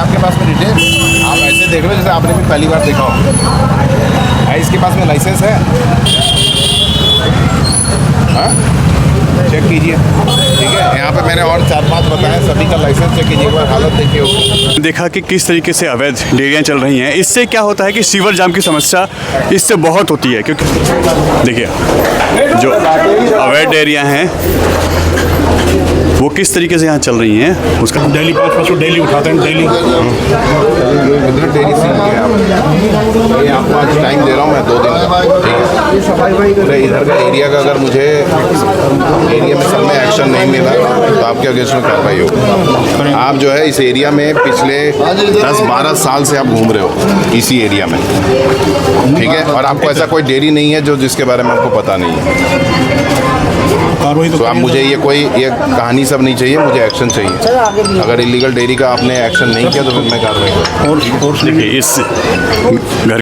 आपके पास में डिटेल? आप ऐसे देख रहे हो जैसे आपने भी पहली बार देखा हो। है इसके पास में लाइसेंस है? हाँ, चेक कीजिए। ठीक है, यहाँ पे मैंने और 4-5 बताए, सभी का लाइसेंस चेक कीजिए, एक बार हालत देखिए उसकी। देखा कि किस तरीके से अवैध डेयरियाँ चल रही हैं। इससे क्या होता है कि सीवर जाम की समस्या इससे बहुत होती है, क्योंकि देखिए जो अवैध डेयरियाँ हैं वो किस तरीके से यहाँ चल रही हैं उसका डेली 5 डेली उठाते हैं डेली। इधर डेरी सील किया है, ये आपको आज टाइम दे रहा हूँ मैं 2 दिन का। ठीक है, पूरे इधर का एरिया का अगर मुझे एरिया में सब में एक्शन नहीं मिला तो आपके अगेंस्ट में कार्रवाई होगी। आप जो है इस एरिया में पिछले 10-12 साल से आप घूम रहे हो इसी एरिया में, ठीक है, और आपको ऐसा कोई डेयरी नहीं है जो जिसके बारे में आपको पता नहीं है। तो आप मुझे ये कहानी सब नहीं चाहिए, मुझे एक्शन चाहिए। अगर इलीगल डेयरी का आपने एक्शन नहीं किया तो फिर मैं कार्रवाई करूँगा। और देखिए इस घर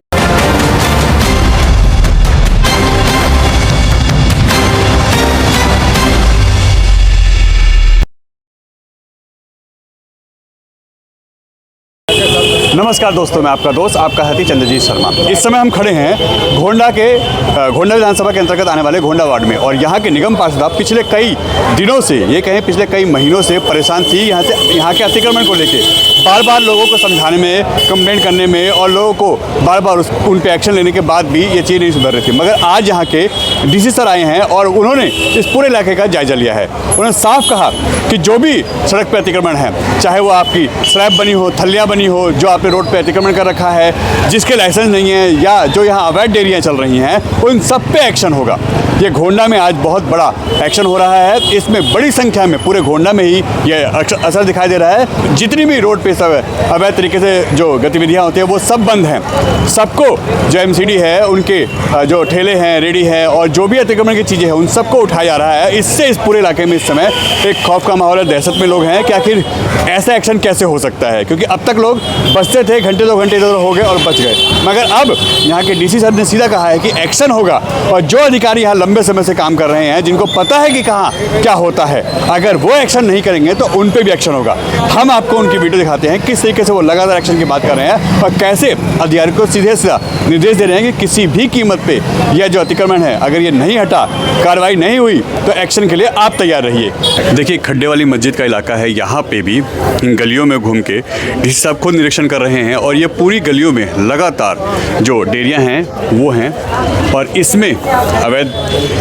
नमस्कार दोस्तों, मैं आपका दोस्त आपका हती चंद्रजीत शर्मा। इस समय हम खड़े हैं घोंडा विधानसभा के अंतर्गत आने वाले घोंडा वार्ड में, और यहाँ के निगम पार्षद पिछले कई दिनों से, ये कहें पिछले कई महीनों से परेशान थी यहाँ के अतिक्रमण को लेके। बार बार लोगों को समझाने में, कंप्लेंट करने में और लोगों को बार बार उन पर एक्शन लेने के बाद भी ये चीज़ नहीं सुधर रही थी। मगर आज यहाँ के DC सर आए हैं और उन्होंने इस पूरे इलाके का जायजा लिया है। उन्होंने साफ कहा कि जो भी सड़क पर अतिक्रमण है, चाहे वो आपकी स्लैब बनी हो, थलियाँ बनी हो, जो आपने रोड पे अतिक्रमण कर रखा है, जिसके लाइसेंस नहीं है, या जो यहाँ अवैध डेयरियाँ चल रही हैं, उन सब पे एक्शन होगा। ये घोंडा में आज बहुत बड़ा एक्शन हो रहा है। इसमें बड़ी संख्या में पूरे घोंडा में ही ये असर दिखाई दे रहा है। जितनी भी रोड पे सब अवैध तरीके से जो गतिविधियाँ होती हैं वो सब बंद हैं। सबको जो MCD है, उनके जो ठेले हैं, रेडी है, और जो भी अतिक्रमण की चीज़ें हैं उन सबको उठाया जा रहा है। इससे इस पूरे इलाके में इस समय एक खौफ का माहौल है, दहशत में लोग हैं कि आखिर ऐसा एक्शन कैसे हो सकता है, क्योंकि अब तक लोग बचते थे, घंटे 2 घंटे इधर हो गए और बच गए। मगर अब यहाँ के DC सर ने सीधा कहा है कि एक्शन होगा, और जो अधिकारी यहाँ लंबे समय से काम कर रहे हैं, जिनको पता है कि कहाँ क्या होता है, अगर वो एक्शन नहीं करेंगे तो उन पे भी एक्शन होगा। हम आपको उनकी वीडियो दिखाते हैं किस तरीके से वो लगातार एक्शन की बात कर रहे हैं और कैसे अधिकारी को सीधे सीधा निर्देश दे रहे हैं कि किसी भी कीमत पे यह जो अतिक्रमण है, अगर ये नहीं हटा, कार्रवाई नहीं हुई तो एक्शन के लिए आप तैयार रहिए। देखिए खड्डे वाली मस्जिद का इलाका है, यहाँ पे भी गलियों में घूम के DC साहब खुद निरीक्षण कर रहे हैं, और ये पूरी गलियों में लगातार जो डेयरियाँ हैं वो हैं और इसमें अवैध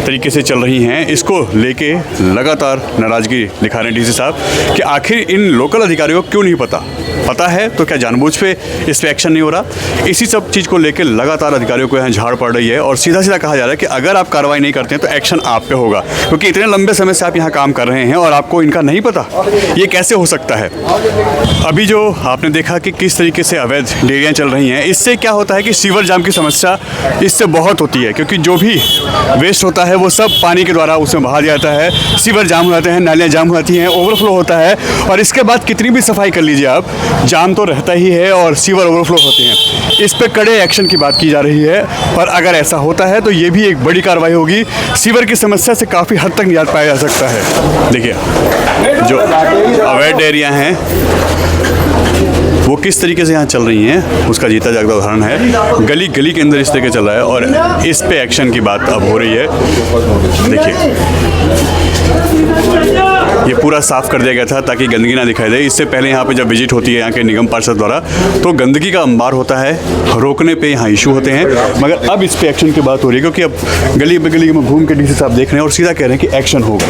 तरीके से चल रही हैं। इसको लेके लगातार नाराज़गी दिखा रहे हैं DC साहब कि आखिर इन लोकल अधिकारियों को क्यों नहीं पता है तो क्या जानबूझ पे इस पर एक्शन नहीं हो रहा। इसी सब चीज़ को लेकर लगातार अधिकारियों को यहाँ झाड़ पड़ रही है, और सीधा सीधा कहा जा रहा है कि अगर आप कार्रवाई नहीं करते हैं तो एक्शन आप पे होगा, क्योंकि इतने लंबे समय से आप यहाँ काम कर रहे हैं और आपको इनका नहीं पता। ये कैसे हो सकता है। अभी जो आपने देखा कि किस तरीके से अवैध डेयरियाँ चल रही हैं, इससे क्या होता है कि सीवर जाम की समस्या इससे बहुत होती है, क्योंकि जो भी वेस्ट होता है वो सब पानी के द्वारा उसमें बहा दिया जाता है। सीवर जाम हो जाते हैं, नालियाँ जाम हो जाती हैं, ओवरफ्लो होता है, और इसके बाद कितनी भी सफाई कर लीजिए आप, जाम तो रहता ही है और सीवर ओवरफ्लो होते हैं। इस पे कड़े एक्शन की बात की जा रही है, और अगर ऐसा होता है तो ये भी एक बड़ी कार्रवाई होगी। सीवर की समस्या से काफ़ी हद तक निजात पाया जा सकता है। देखिए जो अवैध डेयरियाँ हैं वो किस तरीके से यहाँ चल रही हैं उसका जीता जागता उदाहरण है। गली गली के अंदर इस तरीके चल रहा है, और इस पे एक्शन की बात अब हो रही है। देखिए ये पूरा साफ़ कर दिया गया था ताकि गंदगी ना दिखाई दे। इससे पहले यहाँ पे जब विजिट होती है यहाँ के निगम पार्षद द्वारा तो गंदगी का अंबार होता है, रोकने पे यहाँ इशू होते हैं। मगर अब इस पे एक्शन की बात हो रही है, क्योंकि अब गली गली में घूम के DC साहब देख रहे हैं और सीधा कह रहे हैं कि एक्शन होगा।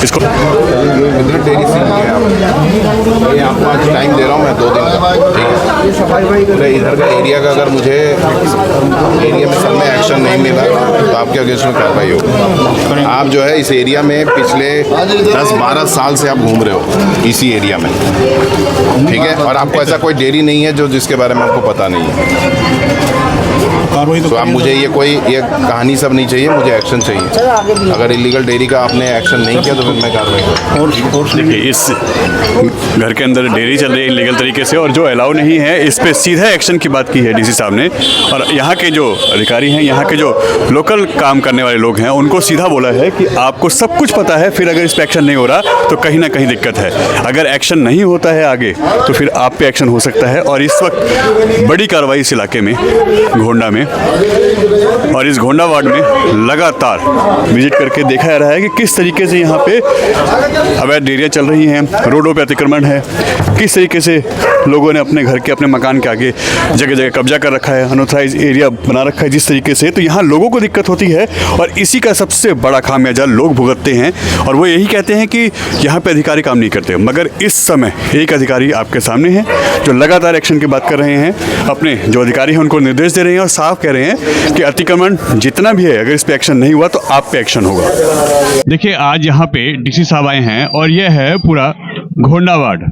इसको इधर डेरी सील किया है, ये आपको आज टाइम दे रहा हूँ मैं 2 दिन का। पूरे इधर का एरिया का अगर मुझे एरिया में सब में एक्शन नहीं मिला तो आपके अगेंस्ट में कार्रवाई होगी। आप जो है इस एरिया में पिछले 10-12 साल से आप घूम रहे हो इसी एरिया में, ठीक है, और आपको ऐसा कोई डेयरी नहीं है जो जिसके बारे में आपको पता नहीं है। कार्रवाई तो तो अब मुझे ये कहानी सब नहीं चाहिए, मुझे एक्शन चाहिए। अगर इलीगल डेयरी का आपने एक्शन नहीं किया तो फिर मैं कार्रवाई करूँगा। और देखिए इस घर के अंदर डेयरी चल रही है इलीगल तरीके से और जो अलाउ नहीं है इस पे सीधा एक्शन की बात की है डीसी साहब ने। और यहाँ के जो अधिकारी हैं, यहाँ के जो लोकल काम करने वाले लोग हैं, उनको सीधा बोला है कि आपको सब कुछ पता है, फिर अगर इस पे एक्शन नहीं हो रहा तो कहीं ना कहीं दिक्कत है। अगर एक्शन नहीं होता है आगे तो फिर आप पे एक्शन हो सकता है। और इस वक्त बड़ी कार्रवाई इस इलाके में घोंडा में और इस घोंडा वार्ड में लगातार विजिट करके देखा जा रहा है कि किस तरीके से यहाँ पे अवैध डेयरियाँ चल रही हैं, रोडों पे अतिक्रमण है, किस तरीके से लोगों ने अपने घर के अपने मकान के आगे जगह जगह कब्जा कर रखा है, अनऑथराइज एरिया बना रखा है जिस तरीके से। तो यहाँ लोगों को दिक्कत होती है और इसी का सबसे बड़ा खामियाजा लोग भुगतते हैं और वो यही कहते हैं कि यहाँ पे अधिकारी काम नहीं करते। मगर इस समय एक अधिकारी आपके सामने है जो लगातार एक्शन की बात कर रहे हैं, अपने जो अधिकारी हैं उनको निर्देश दे रहे हैं और साफ कह रहे हैं कि अतिक्रमण जितना भी है अगर इस पे एक्शन नहीं हुआ तो आप पे एक्शन होगा। देखिए आज यहाँ पे डीसी साहब आए हैं और यह है पूरा घोंडा वार्ड।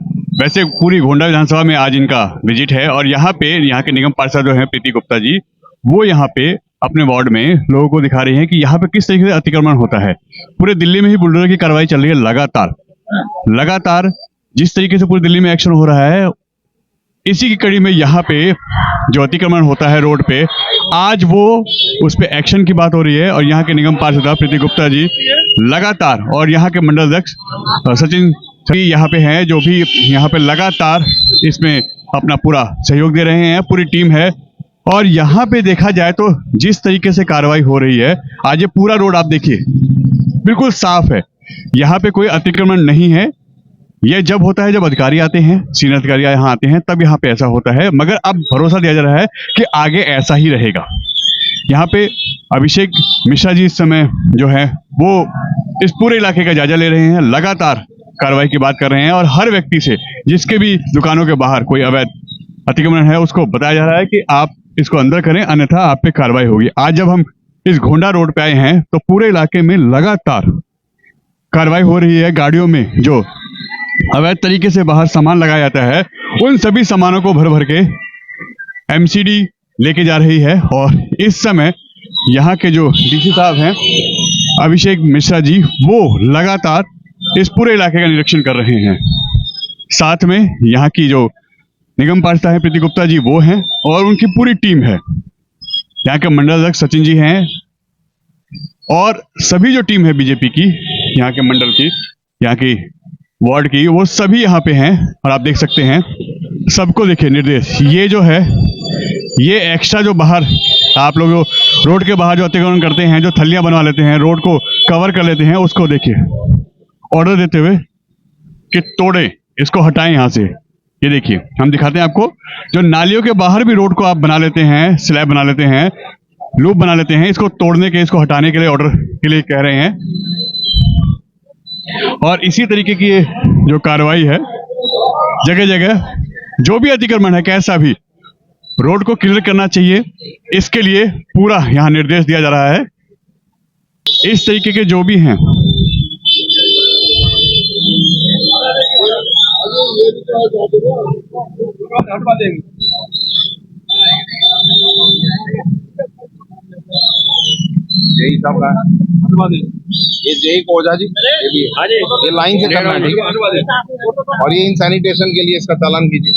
वैसे पूरी घोंडा विधानसभा में आज इनका विजिट है और यहाँ पे यहाँ के निगम पार्षद जो हैं प्रीति गुप्ता जी, वो यहाँ पे अपने वार्ड में लोगों को दिखा रहे हैं कि यहाँ पे किस तरीके से अतिक्रमण होता है। पूरे दिल्ली में ही बुलडोजर की कार्रवाई चल रही है लगातार जिस तरीके से पूरी दिल्ली में एक्शन हो रहा है, इसी की कड़ी में यहाँ पे जो अतिक्रमण होता है रोड पे, आज वो उस पे एक्शन की बात हो रही है। और यहाँ के निगम पार्षद प्रीति गुप्ता जी लगातार और यहाँ के मंडल अध्यक्ष सचिन भी यहाँ पे हैं, जो भी यहाँ पे लगातार इसमें अपना पूरा सहयोग दे रहे हैं, पूरी टीम है। और यहाँ पे देखा जाए तो जिस तरीके से कार्रवाई हो रही है, आज ये पूरा रोड आप देखिए बिल्कुल साफ है, यहाँ पे कोई अतिक्रमण नहीं है। ये जब होता है जब अधिकारी आते हैं, सीनियर अधिकारी यहाँ आते हैं, तब यहाँ पे ऐसा होता है। मगर अब भरोसा दिया जा रहा है कि आगे ऐसा ही रहेगा। यहाँ पे अभिषेक मिश्रा जी इस समय जो है वो इस पूरे इलाके का जायजा ले रहे हैं, लगातार कार्रवाई की बात कर रहे हैं और हर व्यक्ति से जिसके भी दुकानों के बाहर कोई अवैध अतिक्रमण है उसको बताया जा रहा है कि आप इसको अंदर करें, अन्यथा आप पे कार्रवाई होगी। आज जब हम इस घोंडा रोड पे आए हैं तो पूरे इलाके में लगातार कार्रवाई हो रही है। गाड़ियों में जो अवैध तरीके से बाहर सामान लगाया जाता है, उन सभी सामानों को भर भर के एमसीडी लेके जा रही है। और इस समय यहाँ के जो डीसी साहब हैं अभिषेक मिश्रा जी, वो लगातार इस पूरे इलाके का निरीक्षण कर रहे हैं। साथ में यहाँ की जो निगम पार्षद है प्रीति गुप्ता जी, वो हैं और उनकी पूरी टीम है। यहाँ के मंडल अध्यक्ष सचिन जी हैं और सभी जो टीम है बीजेपी की, यहाँ के मंडल की, यहाँ की वार्ड की, वो सभी यहाँ पे हैं। और आप देख सकते हैं सबको देखिए निर्देश, ये जो है ये एक्स्ट्रा जो बाहर आप लोग रोड के बाहर जो अतिक्रमण करते हैं, जो थलियां बनवा लेते हैं, रोड को कवर कर लेते हैं, उसको देखिए ऑर्डर देते हुए कि तोड़े, इसको हटाएं यहाँ से। ये देखिए हम दिखाते हैं आपको, जो नालियों के बाहर भी रोड को आप बना लेते हैं, स्लैब बना लेते हैं, लूप बना लेते हैं, इसको तोड़ने के, इसको हटाने के लिए ऑर्डर के लिए कह रहे हैं। और इसी तरीके की जो कार्रवाई है, जगह जगह जो भी अतिक्रमण है कैसा भी रोड को क्लियर करना चाहिए, इसके लिए पूरा यहाँ निर्देश दिया जा रहा है। इस तरीके के जो भी हैं यही सब का ये जय ओझा जी, ये लाइन से करना है, ठीक है। और ये इन सैनिटेशन के लिए इसका चालान कीजिए।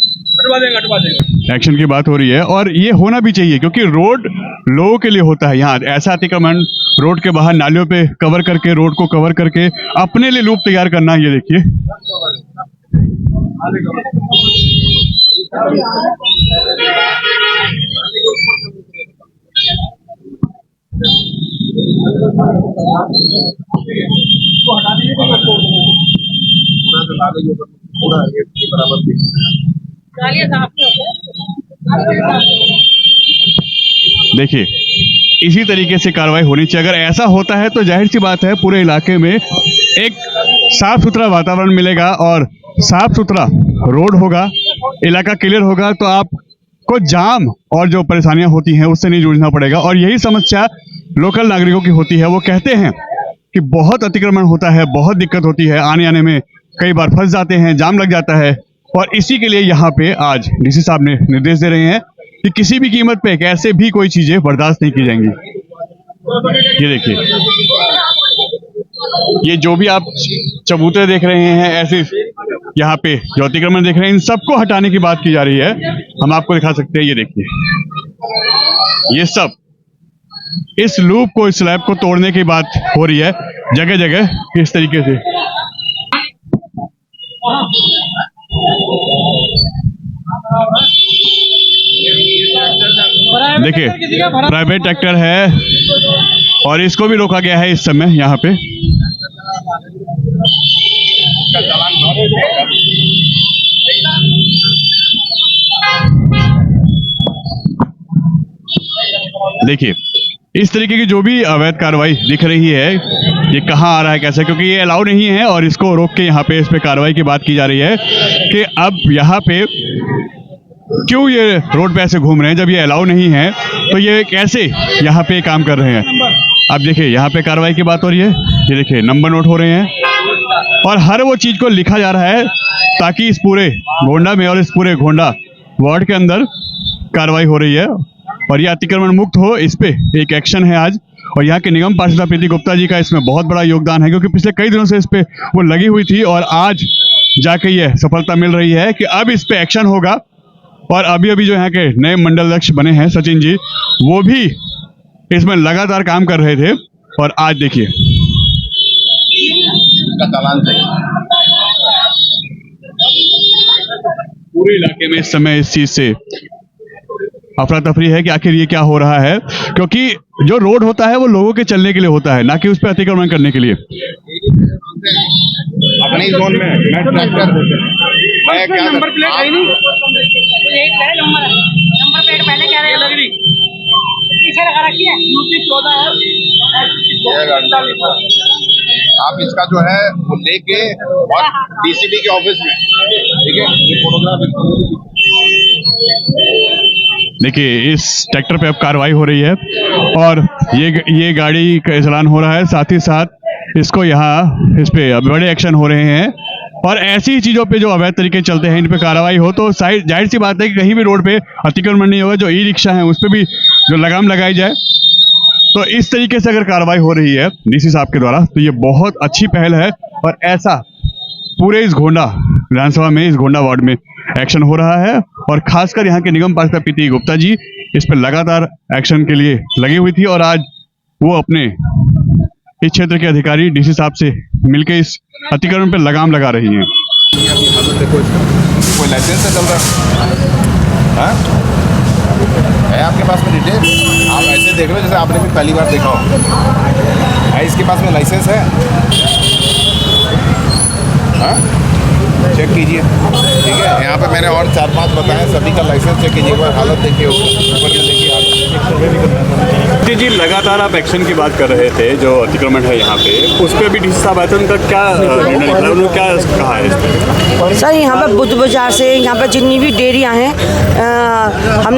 एक्शन की बात हो रही है और ये होना भी चाहिए क्योंकि रोड लोगों के लिए होता है। यहाँ ऐसा अतिक्रमण रोड के बाहर नालियों पे कवर करके, रोड को कवर करके अपने लिए लूप तैयार करना, ये देखिए पूरा बराबर देखिए इसी तरीके से कार्रवाई होनी चाहिए। अगर ऐसा होता है तो जाहिर सी बात है पूरे इलाके में एक साफ सुथरा वातावरण मिलेगा और साफ सुथरा रोड होगा, इलाका क्लियर होगा, तो आपको जाम और जो परेशानियां होती हैं उससे नहीं जूझना पड़ेगा। और यही समस्या लोकल नागरिकों की होती है। वो कहते हैं कि बहुत अतिक्रमण होता है, बहुत दिक्कत होती है, आने आने में कई बार फंस जाते हैं, जाम लग जाता है। और इसी के लिए यहाँ पे आज डीसी साहब ने निर्देश दे रहे हैं कि किसी भी कीमत पे कैसे भी कोई चीजें बर्दाश्त नहीं की जाएंगी। ये देखिए, ये जो भी आप चबूतरे देख रहे हैं, ऐसे यहाँ पे जो अतिक्रमण देख रहे हैं, इन सबको हटाने की बात की जा रही है। हम आपको दिखा सकते हैं, ये देखिए, ये सब इस लूप को, इस स्लैब को तोड़ने की बात हो रही है जगह जगह इस तरीके से। देखिए, प्राइवेट ट्रैक्टर है और इसको भी रोका गया है इस समय यहाँ पे। देखिए, इस तरीके की जो भी अवैध कार्रवाई दिख रही है, ये कहाँ आ रहा है, कैसे, क्योंकि ये अलाउ नहीं है और इसको रोक के यहाँ पे इस पे कार्रवाई की बात की जा रही है कि अब यहाँ पे क्यों ये रोड पे ऐसे घूम रहे हैं जब ये अलाउ नहीं है, तो ये कैसे यहाँ पे काम कर रहे हैं। अब देखिए, यहाँ पे कार्रवाई की बात हो रही है, ये देखिए नंबर नोट हो रहे हैं और हर वो चीज़ को लिखा जा रहा है ताकि इस पूरे गोंडा में और इस पूरे गोंडा वार्ड के अंदर कार्रवाई हो रही है और ये अतिक्रमण मुक्त हो, इस पे एक एक्शन है आज। और यहाँ के निगम पार्षद प्रीति गुप्ता जी का इसमें बहुत बड़ा योगदान है, क्योंकि पिछले कई दिनों से इस पे वो लगी हुई थी और आज जाके ये सफलता मिल रही है कि अब इस पे एक्शन होगा। और अभी अभी जो यहाँ के नए मंडल अध्यक्ष बने हैं सचिन जी, वो भी इसमें लगातार काम कर रहे थे और आज देखिए पूरे इलाके में इस समय इस चीज से अफरा तफरी है कि आखिर ये क्या हो रहा है, क्योंकि जो रोड होता है वो लोगों के चलने के लिए होता है, ना कि उस पर अतिक्रमण करने के लिए। अपने जोन में मैं ट्रैक्टर मैं क्या नंबर प्लेट है नहीं, एक है नंबर प्लेट पहले क्या रहेगा लग रही पीछे लगा रखी है यूपी 14 है। आप इसका जो है वो लेके और डीसीपी के ऑफिस में, ठीक है, ये फोटोग्राफ। देखिए, इस ट्रैक्टर पे अब कार्रवाई हो रही है और ये गाड़ी का चालान हो रहा है, साथ ही साथ इसको यहाँ इस पे अब बड़े एक्शन हो रहे हैं। और ऐसी चीज़ों पे जो अवैध तरीके चलते हैं, इन पे कार्रवाई हो तो जाहिर सी बात है कि कहीं भी रोड पे अतिक्रमण नहीं होगा। जो ई रिक्शा है उस पर भी जो लगाम लगाई जाए, तो इस तरीके से अगर कार्रवाई हो रही है डीसी साहब के द्वारा, तो ये बहुत अच्छी पहल है। और ऐसा पूरे इस गोंडा विधानसभा में, इस गोंडा वार्ड में एक्शन हो रहा है और खासकर यहाँ के निगम पार्षद प्रीति गुप्ता जी इस पर लगातार एक्शन के लिए लगी हुई थी और आज वो अपने इस क्षेत्र के अधिकारी डीसी साहब से मिलकर इस अतिक्रमण पर लगाम लगा रही हैं। कोई लाइसेंस से चल रहा है आपके पास में डिटेल? आप ऐसे देख रहे हो जैसे आपने भी पहली बार देखा हो। है इसके पास में लाइसेंस है? चेक कीजिए, ठीक है। यहाँ पे मैंने और 4-5 बताए, सभी का लाइसेंस चेक कीजिए, एक बार हालत देखिए, ऊपर में देखिए हालत। जी, लगातार आप एक्शन की बात कर रहे थे, जो अतिक्रमण है यहाँ पे, उस पर भी डीसी साहब आए थे, उनका क्या निर्णय निकला, उन्होंने क्या कहा है इस पर? सर, यहाँ पर बुद्ध बाजार से यहाँ पर जितनी भी डेयरियाँ हैं, हम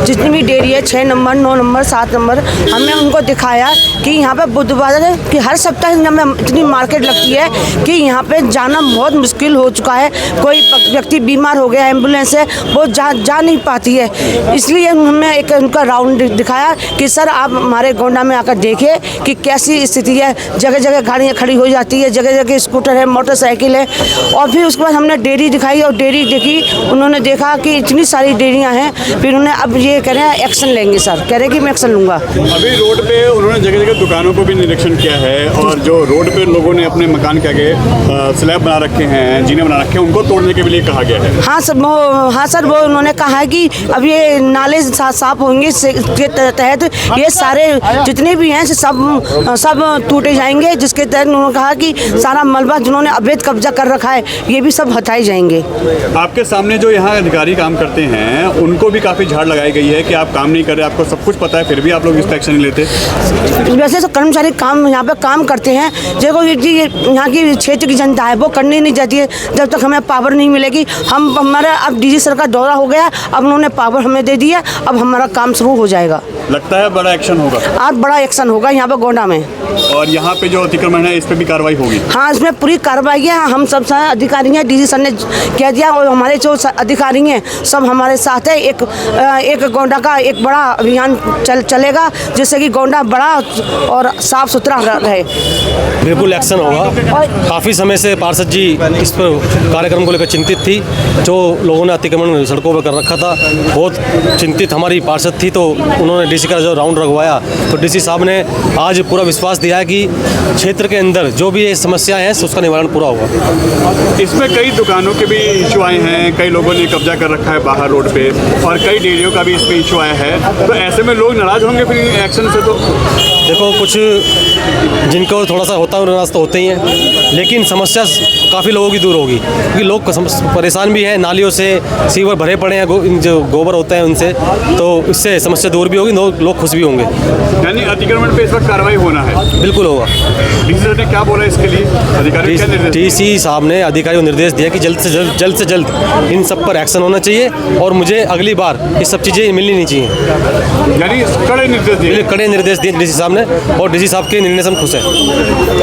जितनी भी डेयरी है 6 नंबर 9 नंबर 7 नंबर, हमने उनको दिखाया कि यहाँ पर बुद्ध बाजार कि हर सप्ताह यहाँ में इतनी मार्केट लगती है कि यहाँ पे जाना बहुत मुश्किल हो चुका है। कोई व्यक्ति बीमार हो गया, एम्बुलेंस है, वो जा नहीं पाती है। इसलिए हमने एक उनका राउंड दिखाया कि सर आप हमारे गोंडा में आकर देखिए कि कैसी स्थिति है। जगह जगह गाड़ियाँ खड़ी हो जाती है, जगह जगह स्कूटर है, मोटरसाइकिल है। और फिर उसके बाद हमने डेयरी दिखाई और डेयरी देखी, उन्होंने देखा कि इतनी सारी डेयरियाँ हैं। फिर उन्हें अब ये कह रहे हैं एक्शन लेंगे सर, कह रहे कि मैं एक्शन लूँगा। अभी रोड पे उन्होंने जगह जगह दुकानों को भी निरीक्षण किया है और जो रोड पे लोगों ने अपने मकान के आगे स्लैब बना रखे हैं, जीने बना रखे हैं, उनको तोड़ने के लिए कहा गया है। हाँ सर, वो उन्होंने कहा है कि अब ये नाले साफ होंगे के तहत ये सारे जितने भी हैं सब टूटे जाएंगे, जिसके तहत उन्होंने कहा कि सारा मलबा जिन्होंने अवैध कब्जा कर रखा है ये भी सब हटाए जाएंगे। आपके सामने जो यहाँ अधिकारी काम करते हैं उनको भी काफ़ी झाड़ लगाई गई है कि आप काम नहीं कर रहे, आपको सब कुछ पता है, फिर भी आप लोग इस पर एक्शन नहीं लेते। वैसे तो कर्मचारी काम यहाँ पे काम करते हैं, जो यहाँ की क्षेत्र की जनता है वो करनी नहीं चाहती है। जब तक हमें पावर नहीं मिलेगी, हमारा अब डीजी सर का दौरा हो गया, अब उन्होंने पावर हमें दे दिया, अब हमारा काम शुरू हो जाएगा। लगता है बड़ा एक्शन होगा आज बड़ा एक्शन होगा यहाँ पर गोंडा में। और यहाँ पे जो अतिक्रमण है इस पे भी कार्रवाई होगी। हाँ, इसमें पूरी कार्रवाई है। हम सब अधिकारी हैं, डीसी सर ने कह दिया और हमारे जो अधिकारी हैं सब हमारे साथ है। एक गोंडा का एक बड़ा अभियान चलेगा जिससे कि गोंडा बड़ा और साफ सुथरा रहे। बिल्कुल एक्शन होगा। काफ़ी समय से पार्षद जी इस पर कार्यक्रम को लेकर चिंतित थी। जो लोगों ने अतिक्रमण सड़कों पर कर रखा था, बहुत चिंतित हमारी पार्षद थी, तो उन्होंने डीसी का जो राउंड रखवाया तो डीसी साहब ने आज पूरा विश्वास दिया है कि क्षेत्र के अंदर जो भी ये समस्या है उसका निवारण पूरा होगा। इसमें कई दुकानों के भी इशू आए हैं, कई लोगों ने कब्जा कर रखा है बाहर रोड पे और कई डेयरियों का भी इस पे इशू आया है। तो ऐसे में लोग नाराज होंगे फिर एक्शन से। तो देखो, कुछ जिनको थोड़ा सा होता है नाराज तो होते ही हैं, लेकिन समस्या काफ़ी लोगों की दूर होगी क्योंकि लोग परेशान भी हैं। नालियों से सीवर भरे पड़े हैं, जो गोबर होता है उनसे, तो इससे समस्या दूर भी होगी, लोग खुश भी होंगे। यानी अतिक्रमण पे इस वक्त कार्रवाई होना है। बिल्कुल होगा। डीसी साहब ने क्या बोला इसके लिए? अधिकारी क्या निर्देश? डीसी साहब ने अधिकारियों को निर्देश दिया कि जल्द से जल्द इन सब पर एक्शन होना चाहिए और मुझे अगली बार ये सब चीज़ें मिलनी नहीं चाहिए। यानी कड़े निर्देश दिए। कड़े निर्देश दिए डीसी साहब ने और डीसी साहब के निर्णय से हम खुश हैं।